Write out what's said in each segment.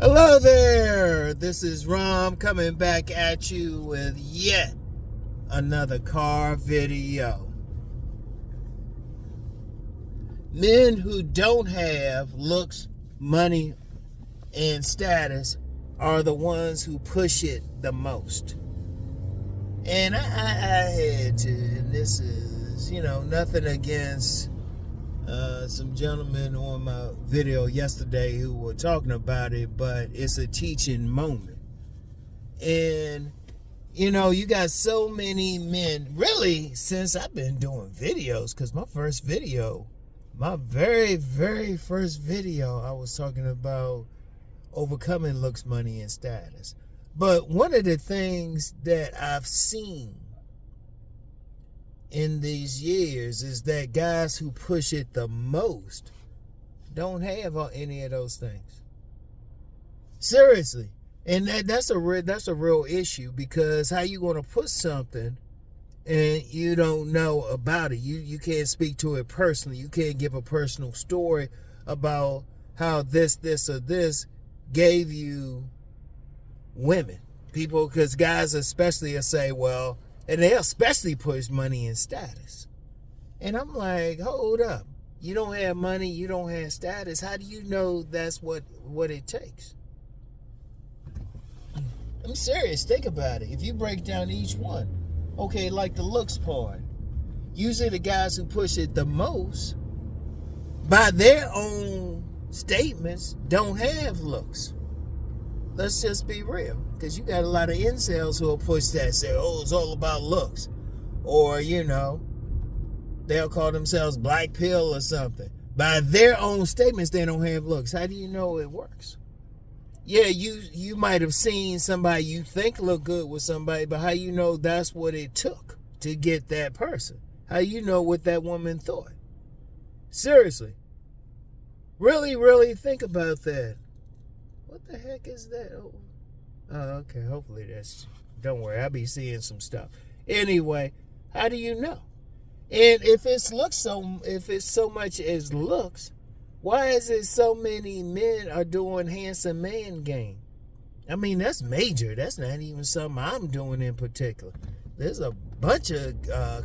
Hello there, this is Rom coming back at you with yet another car video. Men who don't have looks, money, and status are the ones who push it the most. And I had to, and this is, nothing against some gentlemen on my video yesterday who were talking about it, but it's a teaching moment. And you got so many men, really, since I've been doing videos, because my very, very first video, I was talking about overcoming looks, money, and status. But one of the things that I've seen in these years is that guys who push it the most don't have any of those things. Seriously. And that's a real issue, because how you going to put something and you don't know about it? You can't speak to it personally. You can't give a personal story about how this or this gave you women. People, because guys especially will say, well, and they especially push money and status. And I'm like, hold up. You don't have money, you don't have status. How do you know that's what it takes? I'm serious. Think about it. If you break down each one. Okay, like the looks part. Usually the guys who push it the most, by their own statements, don't have looks. Let's just be real. Because you got a lot of incels who will push that, say, oh, it's all about looks. Or, they'll call themselves black pill or something. By their own statements, they don't have looks. How do you know it works? Yeah, you might have seen somebody you think look good with somebody, but how you know that's what it took to get that person? How you know what that woman thought? Seriously. Really, really think about that. What the heck is that? Oh, okay. Hopefully don't worry. I'll be seeing some stuff. Anyway, how do you know? And if it's so much as looks, why is it so many men are doing handsome man game? I mean, that's major. That's not even something I'm doing in particular. There's a bunch of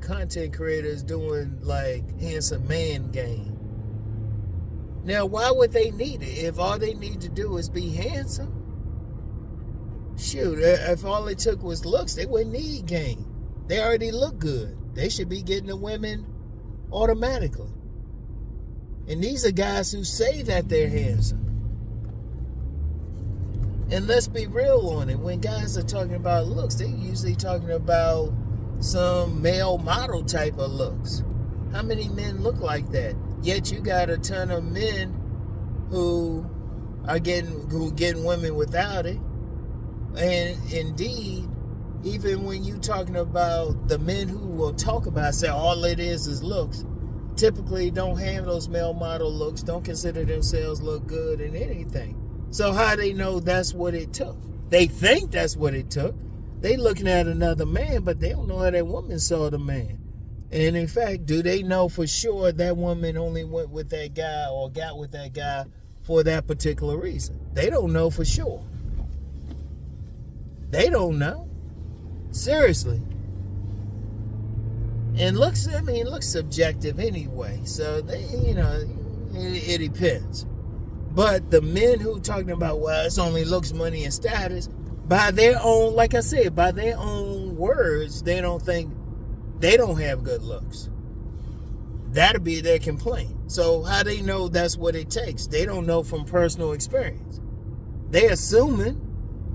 content creators doing like handsome man game. Now, why would they need it? If all they need to do is be handsome, shoot, if all it took was looks, they wouldn't need game. They already look good. They should be getting the women automatically. And these are guys who say that they're handsome. And let's be real on it. When guys are talking about looks, they're usually talking about some male model type of looks. How many men look like that? Yet you got a ton of men who are getting women without it. And indeed, even when you talking about the men who will talk about, say all it is looks, typically don't have those male model looks, don't consider themselves look good in anything. So how they know that's what it took? They think that's what it took. They looking at another man, but they don't know how that woman saw the man. And in fact, do they know for sure that woman only went with that guy or got with that guy for that particular reason? They don't know for sure. They don't know. Seriously. And looks subjective anyway. So, it depends. But the men who talking about, well, it's only looks, money, and status, by their own, like I said, by their own words, they don't think they don't have good looks. That'll be their complaint. So how they know that's what it takes? They don't know from personal experience. They assuming.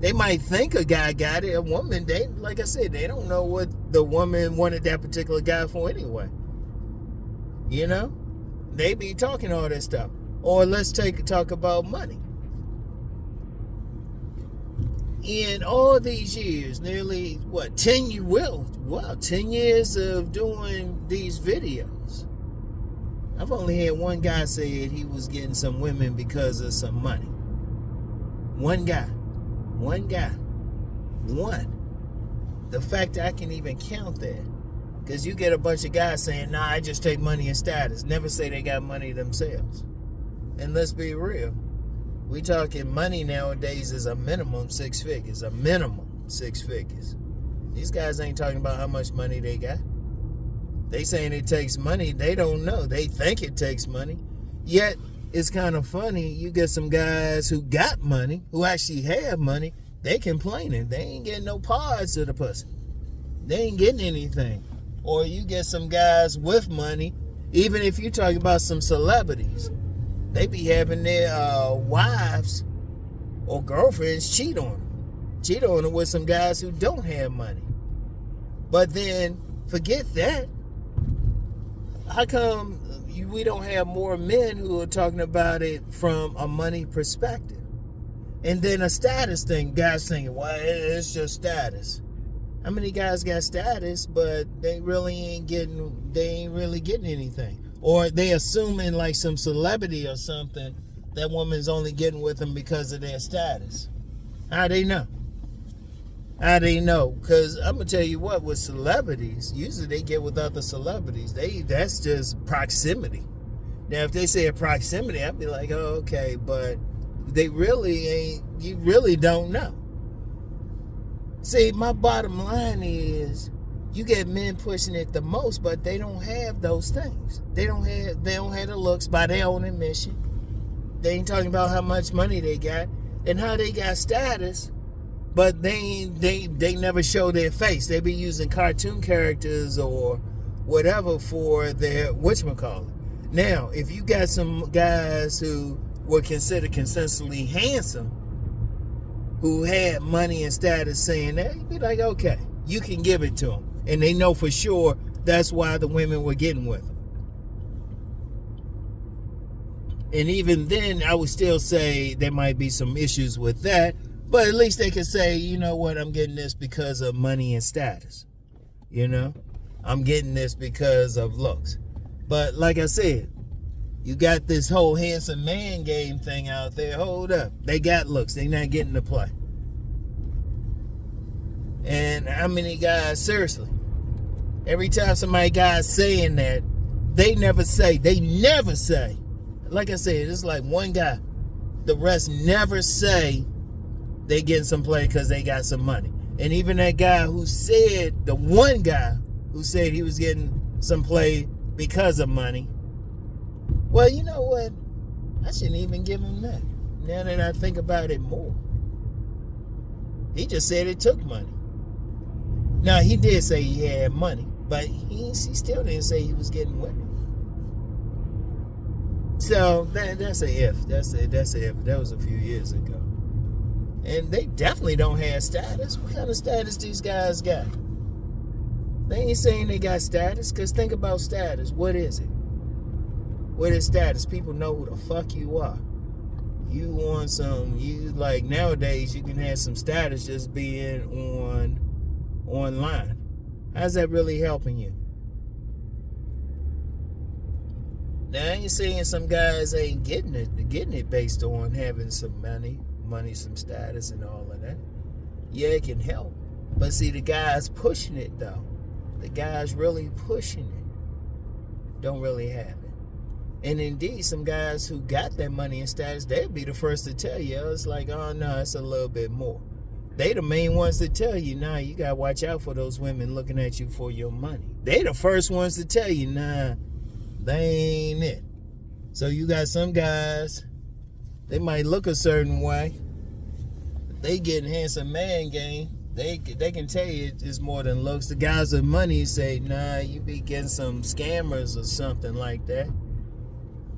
They might think a guy got it. A woman, like I said, they don't know what the woman wanted that particular guy for anyway. They be talking all that stuff. Or let's talk about money. In all these years, nearly 10 years of doing these videos, I've only had one guy say he was getting some women because of some money. One guy. The fact that I can even count that. Because you get a bunch of guys saying, nah, I just take money and status. Never say they got money themselves. And let's be real. We talking money nowadays is a minimum 6 figures. A minimum 6 figures. These guys ain't talking about how much money they got. They saying it takes money. They don't know. They think it takes money. Yet, it's kind of funny. You get some guys who got money, who actually have money, they complaining. They ain't getting no parts of the pussy. They ain't getting anything. Or you get some guys with money, even if you're talking about some celebrities, they be having their wives or girlfriends cheat on them. Cheat on them with some guys who don't have money. But then, forget that. How come we don't have more men who are talking about it from a money perspective? And then a status thing. Guys thinking, well, it's just status. How many guys got status, but they ain't really getting anything? Or they assuming like some celebrity or something, that woman's only getting with them because of their status. How they know? How they know? Because I'm going to tell you what, with celebrities, usually they get with other celebrities. That's just proximity. Now, if they say a proximity, I'd be like, oh, okay, but they really ain't, you really don't know. See, my bottom line is, you get men pushing it the most, but they don't have those things. They don't have the looks by their own admission. They ain't talking about how much money they got and how they got status, but they never show their face. They be using cartoon characters or whatever for their whatchamacallit. Now, if you got some guys who were considered consistently handsome, who had money and status saying that, you'd be like, okay, you can give it to them. And they know for sure that's why the women were getting with them. And even then, I would still say there might be some issues with that. But at least they can say, you know what, I'm getting this because of money and status. You know? I'm getting this because of looks. But like I said, you got this whole handsome man game thing out there. Hold up. They got looks. They not getting to play. And how many guys, seriously, every time somebody guy's saying that, they never say, like I said, it's like one guy. The rest never say they getting some play because they got some money. And even that guy who said, the one guy who said he was getting some play because of money, well, you know what? I shouldn't even give him that. Now that I think about it more. He just said it took money. Now, he did say he had money, but he still didn't say he was getting women. So, that's a if. That's a if. That was a few years ago. And they definitely don't have status. What kind of status these guys got? They ain't saying they got status, because think about status. What is it? What is status? People know who the fuck you are. You want some, like nowadays, you can have some status just being online. How's that really helping you? Now, I ain't saying some guys ain't getting it based on having some money, some status and all of that. Yeah, it can help. But see, the guys pushing it though, the guys really pushing it, don't really have it. And indeed, some guys who got that money and status, they'll be the first to tell you. It's like, oh no, it's a little bit more. They the main ones to tell you, nah, you gotta watch out for those women looking at you for your money. They the first ones to tell you, nah, they ain't it. So you got some guys, they might look a certain way. They getting handsome man game. They can tell you it's more than looks. The guys with money say, nah, you be getting some scammers or something like that.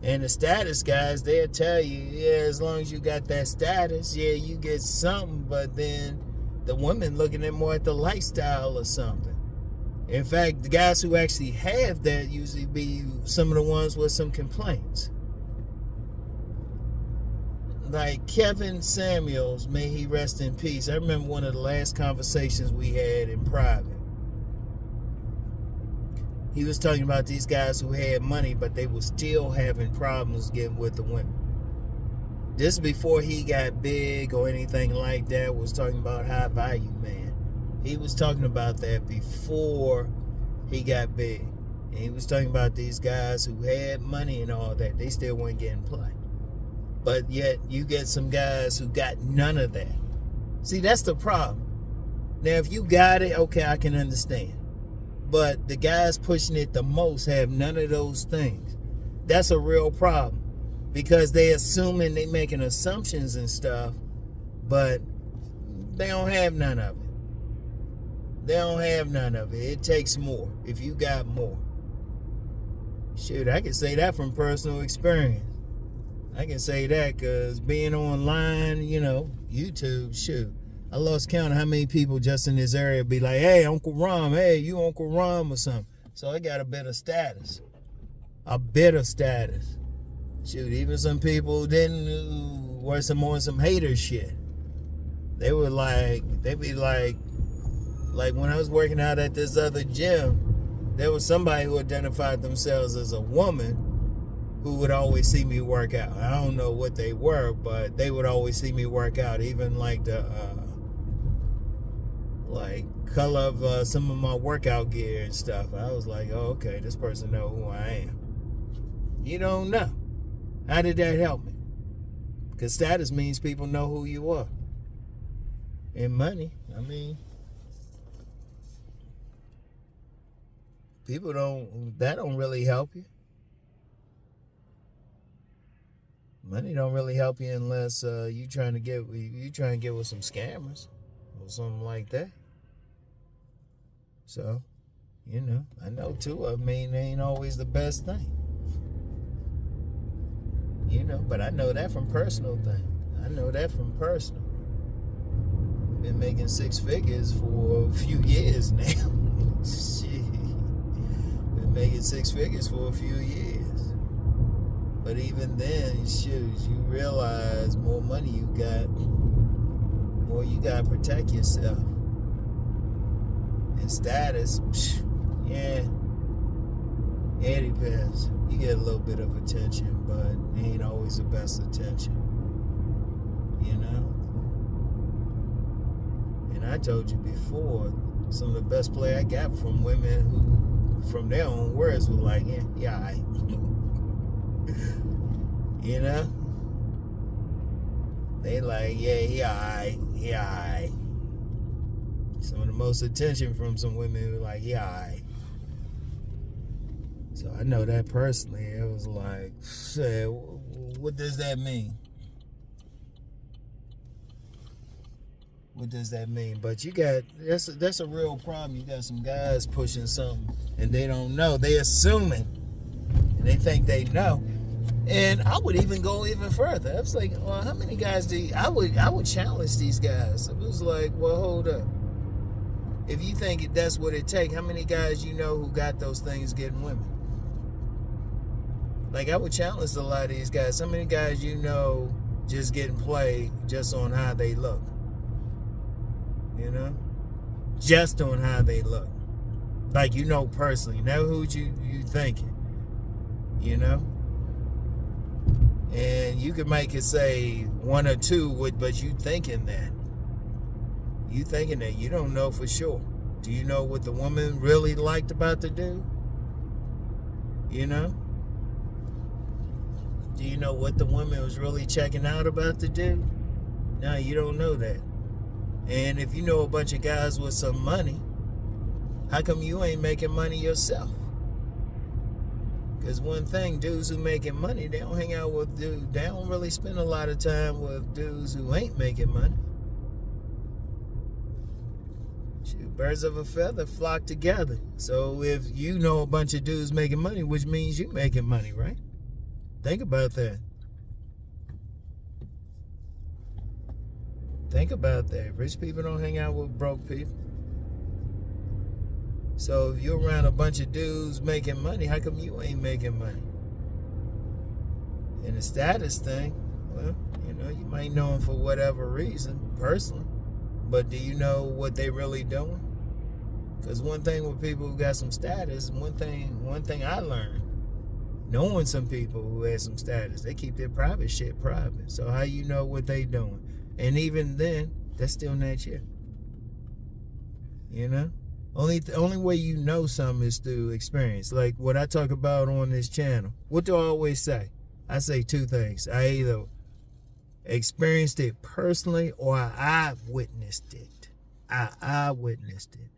And the status guys, they'll tell you, yeah, as long as you got that status, yeah, you get something. But then the women looking at more at the lifestyle or something. In fact, the guys who actually have that usually be some of the ones with some complaints. Like Kevin Samuels, may he rest in peace. I remember one of the last conversations we had in private. He was talking about these guys who had money, but they were still having problems getting with the women. This before he got big or anything like that, was talking about high value man. He was talking about that before he got big. And he was talking about these guys who had money and all that. They still weren't getting play. But yet you get some guys who got none of that. See, that's the problem. Now, if you got it, okay, I can understand. But the guys pushing it the most have none of those things. That's a real problem. Because they assuming they making assumptions and stuff, but they don't have none of it. They don't have none of it. It takes more if you got more. Shoot, I can say that from personal experience. I can say that because being online, YouTube, shoot. I lost count of how many people just in this area be like, hey, Uncle Rom, hey, you Uncle Rom or something. So I got a bit of status. A bit of status. Shoot, even some people didn't were some hater shit. They be like when I was working out at this other gym, there was somebody who identified themselves as a woman who would always see me work out. I don't know what they were, but they would always see me work out, even like the color of some of my workout gear and stuff. I was like, oh, okay, this person know who I am. You don't know. How did that help me? Because status means people know who you are. And money, people don't really help you. Money don't really help you unless you trying to get with some scammers or something like that. So, I know too. They ain't always the best thing. But I know that from personal thing. Been making six figures for a few years now. Shit. Been making six figures for a few years. But even then, shoot, you realize more money you got, more you gotta protect yourself. And status, yeah, it depends. You get a little bit of attention, but it ain't always the best attention. And I told you before, some of the best play I got from women who, from their own words, were like, yeah, I. They like, yeah. Some of the most attention from some women who were like, yeah. So I know that personally. It was like, what does that mean? What does that mean? But that's a real problem. You got some guys pushing something and they don't know. They assuming and they think they know. And I would even go even further. I was like, well, how many guys I would challenge these guys. It was like, well, hold up. If you think that's what it takes, how many guys you know who got those things getting women? Like, I would challenge a lot of these guys. How many guys you know just getting played just on how they look? Just on how they look. Like, personally. Now who you thinking? And you can make it say one or two, but you thinking that. You don't know for sure. Do you know what the woman really liked about the dude? Do you know what the woman was really checking out about the dude? No, you don't know that. And if you know a bunch of guys with some money, how come you ain't making money yourself? Because one thing, dudes who making money, they don't hang out with dudes. They don't really spend a lot of time with dudes who ain't making money. Shoot, birds of a feather flock together. So if you know a bunch of dudes making money, which means you making money, right? Think about that. Think about that. Rich people don't hang out with broke people. So if you're around a bunch of dudes making money, how come you ain't making money? And the status thing, well, you might know them for whatever reason, personally. But do you know what they really doing? Because one thing with people who got some status, one thing I learned, knowing some people who had some status, they keep their private shit private. So how you know what they doing? And even then, that's still not you. Only way you know something is through experience. Like what I talk about on this channel. What do I always say? I say two things. I either experienced it personally or I witnessed it. I witnessed it.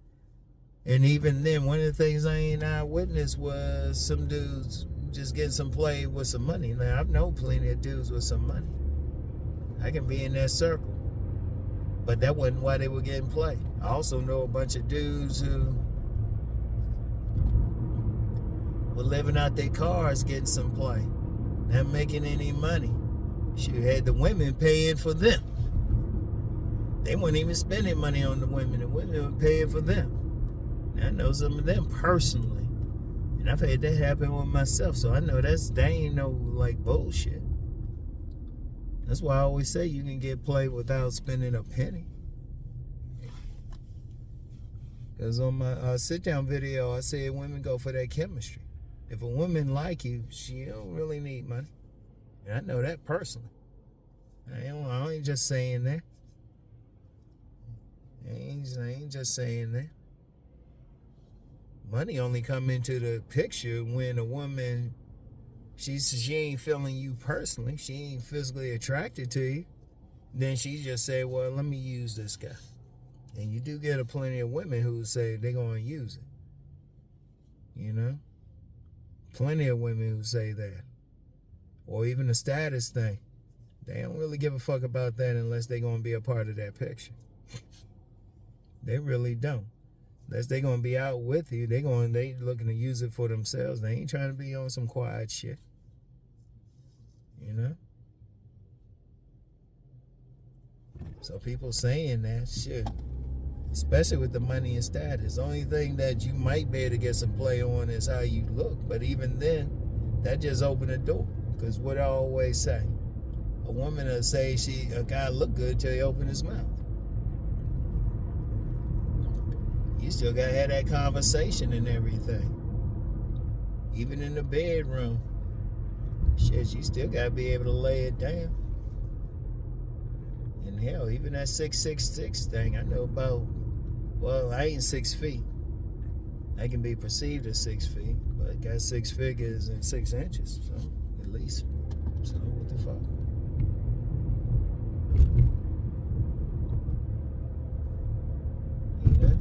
And even then, one of the things I ain't eyewitness was some dudes just getting some play with some money. Now, I've known plenty of dudes with some money. I can be in that circle. But that wasn't why they were getting play. I also know a bunch of dudes who were living out their cars getting some play. Not making any money. She had the women paying for them. They weren't even spending money on the women. The women were paying for them. I know some of them personally. And I've had that happen with myself. So I know that ain't no like bullshit. That's why I always say you can get played without spending a penny. Because on my sit-down video, I said women go for that chemistry. If a woman like you, she don't really need money. And I know that personally. I ain't just saying that. I ain't just saying that. Money only come into the picture when a woman, she ain't feeling you personally. She ain't physically attracted to you. Then she just say, well, let me use this guy. And you do get plenty of women who say they're going to use it. You know? Plenty of women who say that. Or even the status thing. They don't really give a fuck about that unless they're going to be a part of that picture. They really don't. Unless they're going to be out with you, they looking to use it for themselves. They ain't trying to be on some quiet shit. You know? So people saying that shit, especially with the money and status. The only thing that you might be able to get some play on is how you look. But even then, that just opened the door. Because what I always say, a woman will say a guy look good till he open his mouth. You still gotta have that conversation and everything. Even in the bedroom. Shit, you still gotta be able to lay it down. And hell, even that 6'6" thing, I know about, well, I ain't 6 feet. I can be perceived as 6 feet, but I got 6 figures and 6 inches, so at least. So what the fuck? You know?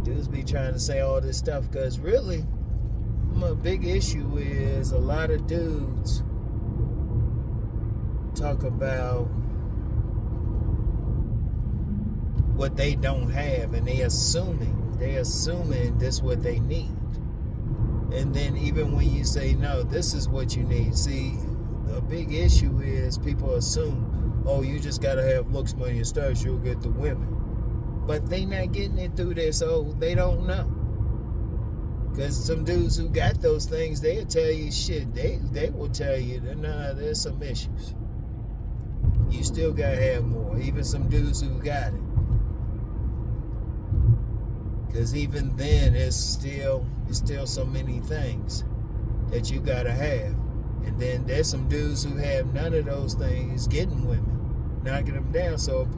Dudes be trying to say all this stuff because really, my big issue is a lot of dudes talk about what they don't have and they assuming this what they need. And then even when you say no, this is what you need. See, the big issue is people assume, oh, you just gotta have looks, money, and status, you'll get the women. But they not getting it through there, so they don't know. Because some dudes who got those things, they'll tell you shit. They will tell you that, nah, there's some issues. You still gotta have more. Even some dudes who got it. Because even then, it's still so many things that you gotta have. And then there's some dudes who have none of those things getting women, knocking them down. So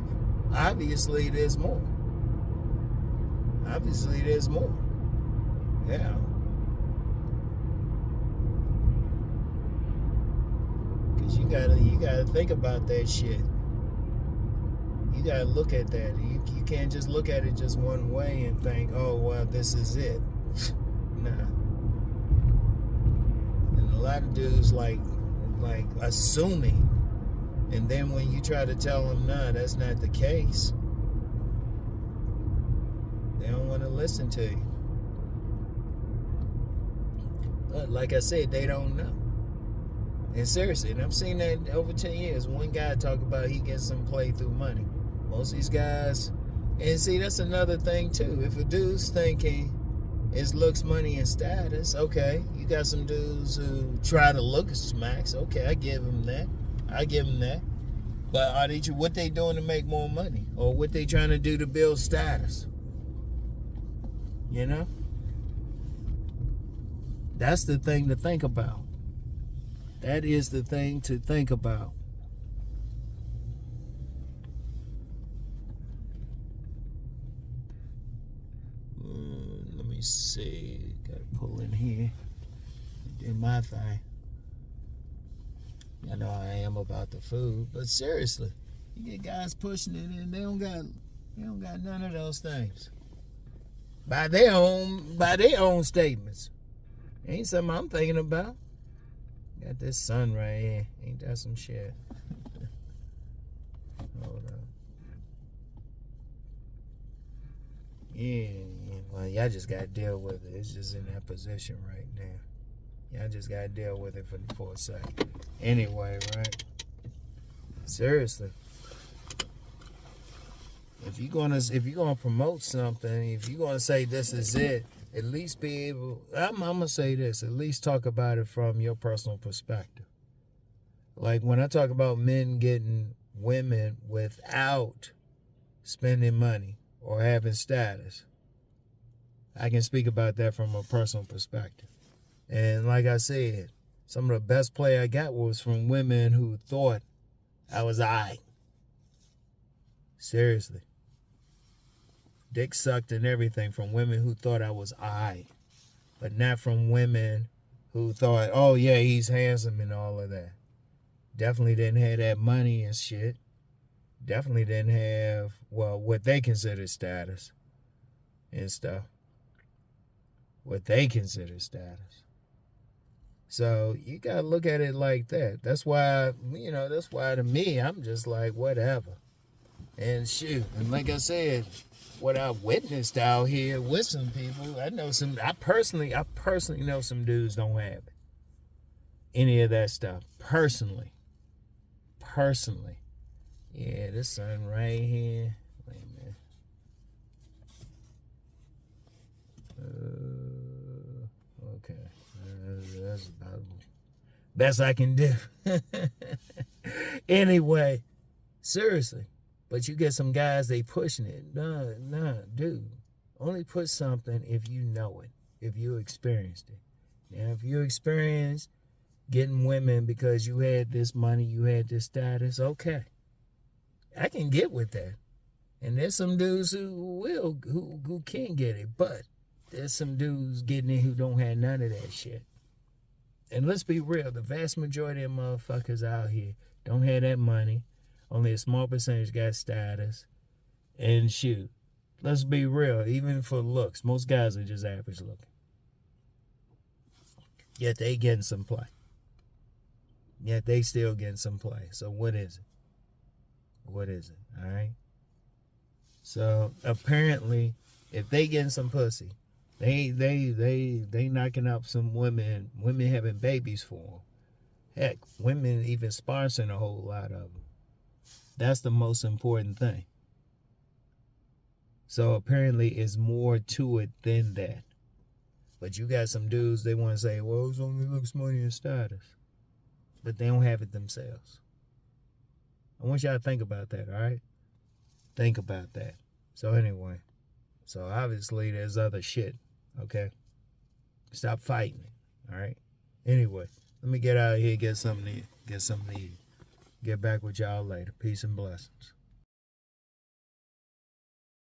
obviously there's more. Obviously there's more. Yeah. Because you gotta think about that shit. You gotta look at that. You can't just look at it just one way and think, oh, well, this is it. Nah. And a lot of dudes like assuming, and then when you try to tell them, nah, that's not the case, they don't want to listen to you. But like I said, they don't know. And seriously, and I've seen that over 10 years. One guy talk about he gets some play through money. Most of these guys, and see, that's another thing too. If a dude's thinking it's looks, money, and status, okay, you got some dudes who try to look smacks. Okay, I give them that. But are they, what they doing to make more money, or what they trying to do to build status? You know, that's the thing to think about. That is the thing to think about. Let me see. Got to pull in here. Do my thing. I know I am about the food, but seriously, you get guys pushing it and they don't got none of those things. By their own statements. Ain't something I'm thinking about. Got this sun right here. Ain't that some shit? Hold on. Yeah, well, y'all just gotta deal with it. It's just in that position right now. Y'all just gotta deal with it for a second. Anyway, right? Seriously. If you're gonna promote something, if you're gonna say this is it, at least be able. I'm gonna say this. At least talk about it from your personal perspective. Like when I talk about men getting women without spending money or having status, I can speak about that from a personal perspective. And like I said, some of the best play I got was from women who thought I was aight. Seriously. Dick sucked and everything from women who thought I was aight. But not from women who thought, oh yeah, he's handsome and all of that. Definitely didn't have that money and shit. Definitely didn't have, well, what they consider status and stuff. What they consider status. So you gotta look at it like that. That's why to me, I'm just like, whatever. And shoot, and like I said, what I witnessed out here with some people, I personally know some dudes don't have it. Any of that stuff. Personally. Yeah, this sun right here. Wait a minute. Okay. That's about best I can do. Anyway, seriously. But you get some guys, they pushing it. Nah, dude. Only put something if you know it. If you experienced it. Now, if you experienced getting women because you had this money, you had this status, okay. I can get with that. And there's some dudes who can get it, but there's some dudes getting it who don't have none of that shit. And let's be real, the vast majority of motherfuckers out here don't have that money. Only a small percentage got status. And shoot, let's be real, even for looks, most guys are just average looking. Yet they getting some play. Yet they still getting some play. So what is it? What is it? All right. So apparently, if they getting some pussy, they knocking up some women having babies for them. Heck, women even sponsoring a whole lot of them. That's the most important thing. So apparently, it's more to it than that. But you got some dudes, they want to say, well, it's only looks, money, and status. But they don't have it themselves. I want y'all to think about that, all right? Think about that. So anyway, so obviously there's other shit, okay? Stop fighting it, all right? Anyway, let me get out of here, get something to eat. Get back with y'all later. Peace and blessings.